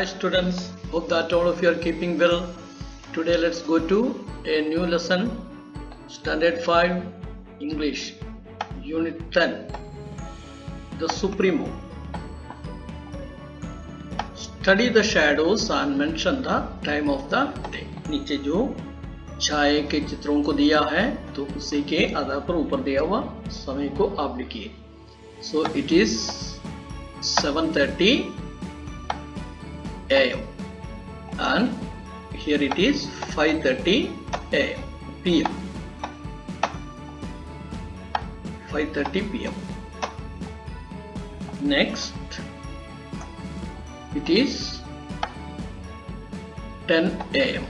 students, hope that all of you are keeping well. Today let's go to a new lesson, Standard 5 English, Unit 10, The Supremo. Study the shadows and mention the time of the day. नीचे जो छाए के चित्रों को दिया है तो उसी के आधार पर ऊपर दिया हुआ समय को आप लिखिए. So it is 7:30 AM and here it is 5:30 AM PM 5:30 PM. Next it is 10 AM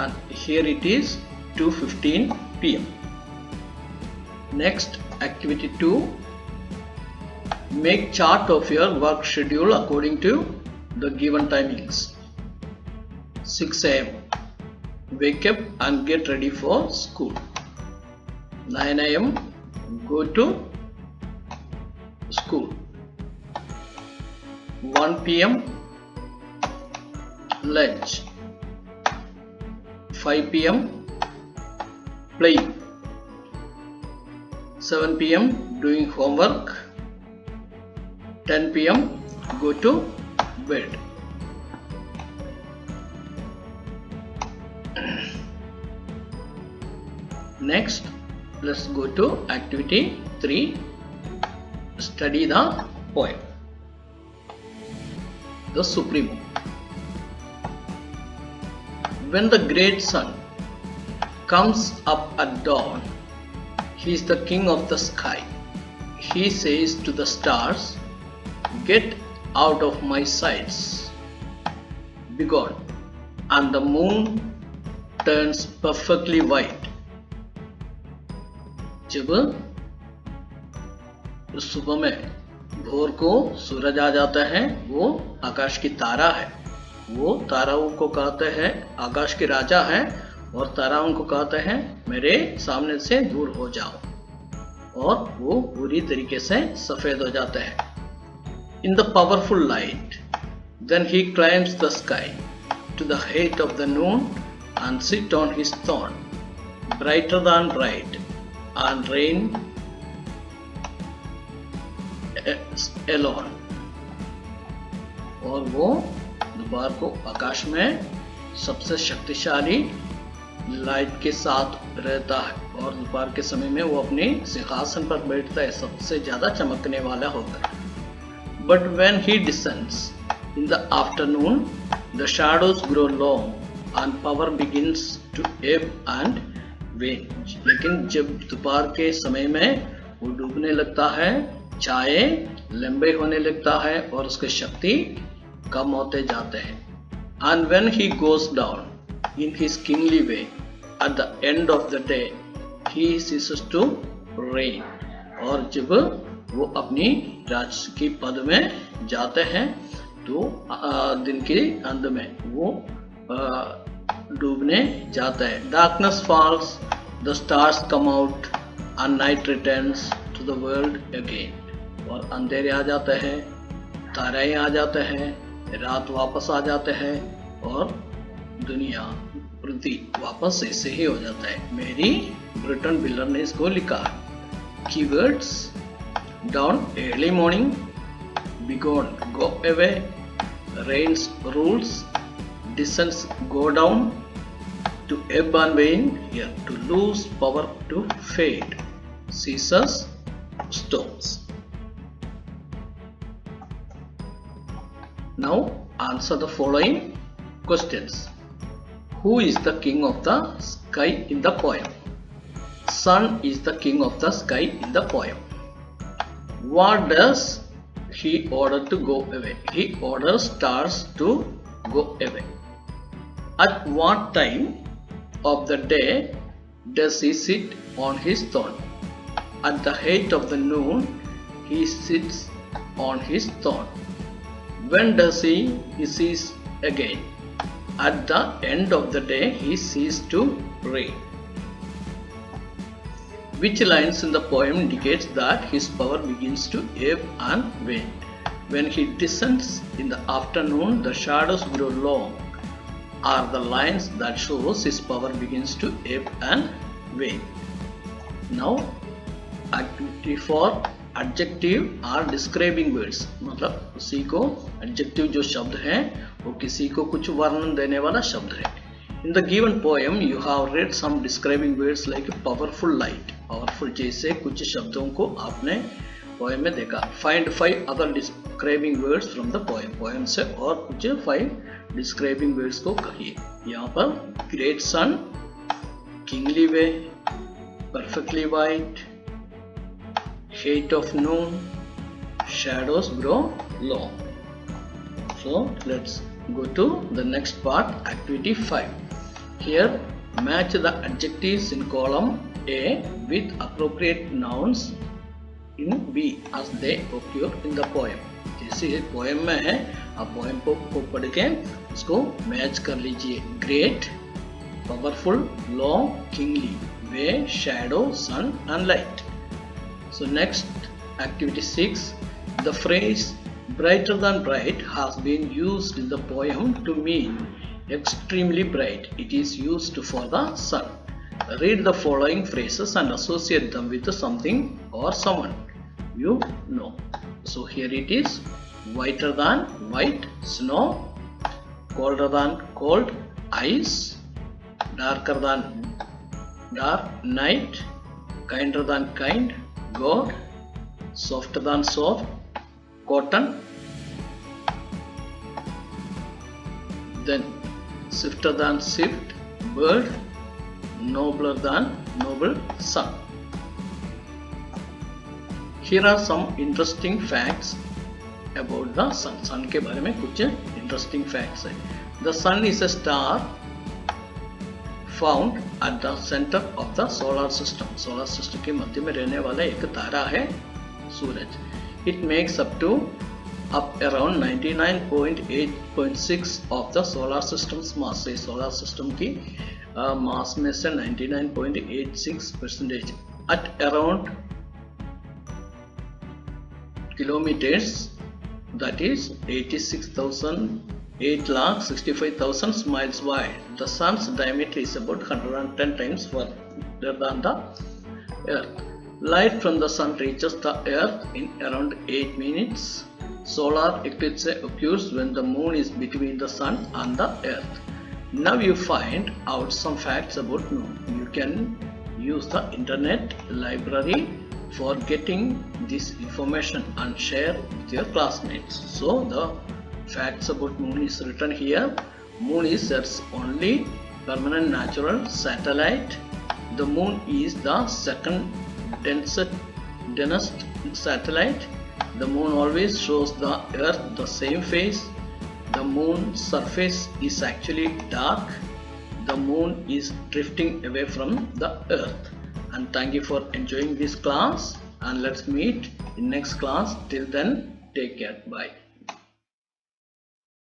and here it is 2:15 PM. Next, activity 2, make chart of your work schedule according to the given timings. 6 AM, wake up and get ready for school. 9 AM, go to school. 1 PM, lunch. 5 PM, play. 7 PM, doing homework. 10 PM, go to bed. Next, let's go to activity 3, study the poem, The Supremo. When the great sun comes up at dawn, he is the king of the sky. He says to the stars, get out of my sights, begone, and the moon turns perfectly white. जब सुबह में भोर को सूरज आ जाता है, वो आकाश की तारा है. वो ताराओं को कहते हैं आकाश के राजा है और ताराओं को कहते हैं मेरे सामने से दूर हो जाओ, और वो पूरी तरीके से सफेद हो जाते हैं. In the powerful light, then he climbs the sky to the height of the noon and sit on his throne, brighter than bright, and reign alone. और वो दोपहर को आकाश में सबसे शक्तिशाली लाइट के साथ रहता है, और दोपहर के समय में वो अपने सिंहासन पर बैठता है, सबसे ज्यादा चमकने वाला होता है. But when he descends in the afternoon, the shadows grow long and power begins to ebb and wane. लेकिन जब दोपहर के समय में वो डूबने लगता है, छाए लंबे होने लगता है और उसकी शक्ति कम होते जाते हैं. And when he goes down in his kingly way, at the end of the day, he ceases to reign. और जब वो अपनी राज की पद में जाते हैं तो दिन के अंत में वो डूबने जाता है. Darkness falls, the stars come out, and night returns to the world again. और अंधेरे आ जाते हैं, तारे आ जाते हैं, रात वापस आ जाते हैं और दुनिया पृथ्वी वापस ऐसे ही हो जाता है. मेरी ब्रिटन बिल्डर ने इसको लिखा. Keywords: down early morning, begone go away, rains rules, descends go down, to ebb and wane, here to lose power to fade, ceases stops. Now answer the following questions. Who is the king of the sky in the poem? Sun is the king of the sky in the poem. What does he order to go away? He orders stars to go away. At what time of the day does he sit on his throne? At the height of the noon he sits on his throne. When does he cease again? At the end of the day he ceases to reign. Which lines in the poem indicates that his power begins to ebb and wane? When he descends in the afternoon, the shadows grow long, are the lines that shows his power begins to ebb and wane. Now, activity 4, adjective are describing words. मतलब उसी को adjective जो शब्द है वो किसी को कुछ वर्णन देने वाला शब्द है. In the given poem, you have read some describing words like powerful light. Powerful जैसे कुछ शब्दों को आपने poem में देखा. Find 5 other describing words from the poem. Poem से और कुछ 5 describing words को कहिए. यहाँ पर great sun, kingly way, perfectly white, heat of noon, shadows grow long. So let's go to the next part, activity 5. Here match the adjectives in column A with appropriate nouns in B as they occur in the poem. जैसे poem में है आप poem को पढ़ के उसको match कर लीजिए. Great, powerful, long, kingly, way, shadow, sun and light. So next, activity 6. The phrase brighter than bright has been used in the poem to mean extremely bright. It is used for the sun. Read the following phrases and associate them with something or someone you know. So here it is: whiter than white, snow; colder than cold, ice; darker than dark, night; kinder than kind, God; softer than soft, cotton; then swifter than swift, bird; nobler than noble, sun. Here are some interesting facts about the sun. Sun के बारे में कुछ interesting facts है. The sun is a star found at the center of the solar system. Solar system के मध्य में रहने वाला एक तारा है सूरज. It makes up around 99.8.6 of the solar system's mass. Solar system की mass में से 99.86%. At around kilometers, that is 8,65,000 miles wide. The sun's diameter is about 110 times further than the earth. Light from the sun reaches the earth in around 8 minutes. Solar eclipse occurs when the moon is between the sun and the earth. Now you find out some facts about moon. You can use the internet library for getting this information and share with your classmates. So the facts about moon is written here. Moon is Earth's only permanent natural satellite. The moon is the second densest satellite. The moon always shows the earth the same face. The moon's surface is actually dark. The moon is drifting away from the earth. And thank you for enjoying this class, and let's meet in next class. Till then, take care. Bye.